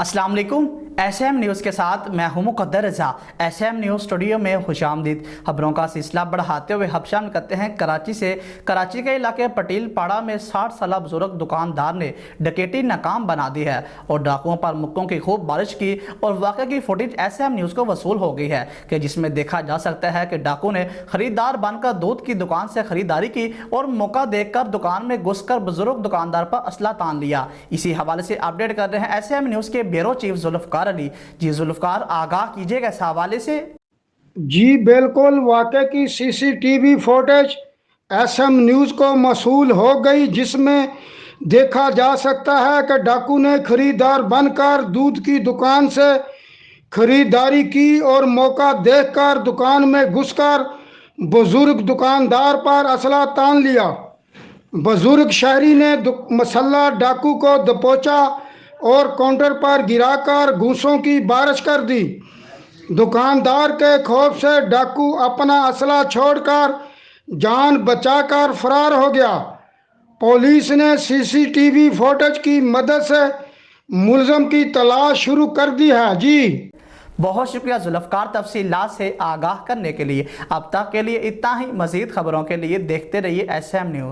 अस्सलाम वालेकुम। SM news के साथ मैं हूं मुक़द्दर रज़ा। SM न्यूज़ स्टूडियो में खुशामदीद। खबरों का सिलसिला बढ़ाते हुए हम शामिल करते हैं कराची से। कराची के इलाके पटेल पाड़ा में 60 साल बुजुर्ग दुकानदार ने डकैती नाकाम बना दी है और डाकुओं पर मुक्कों की खूब बारिश की और वाक़े की फुटेज SM न्यूज़ को वसूल हो गई है कि जिसमें देखा जा सकता है कि डाकू ने खरीदार बनकर दूध की दुकान से खरीदारी की और मौका देखकर दुकान में घुसकर बुजुर्ग दुकानदार पर असला तान लिया। इसी हवाले से अपडेट कर रहे हैं SM न्यूज़ के ब्यूरो चीफ जुल्फकार अली जी। जुल्फकार, आगाह कीजिएगा इस हवाले से। जी बिल्कुल, वाक़े की CCTV फुटेज SM न्यूज़ को मौसूल हो गई, जिसमें देखा जा सकता है कि डाकू ने खरीदार बनकर दूध की दुकान से खरीदारी की और मौका देखकर दुकान में घुसकर बुजुर्ग दुकानदार पर असला तान लिया। बुजुर्ग शहरी ने मसल्ला डाकू को दबोचा और काउंटर पर गिराकर घूंसों की बारिश कर दी। दुकानदार के खौफ से डाकू अपना असला छोड़कर जान बचाकर फरार हो गया। पुलिस ने CCTV फुटेज की मदद से मुलजम की तलाश शुरू कर दी है। जी बहुत शुक्रिया जुल्फकार, तफसीलात से आगाह करने के लिए। अब तक के लिए इतना ही। मजीद खबरों के लिए देखते रहिए SM न्यूज़।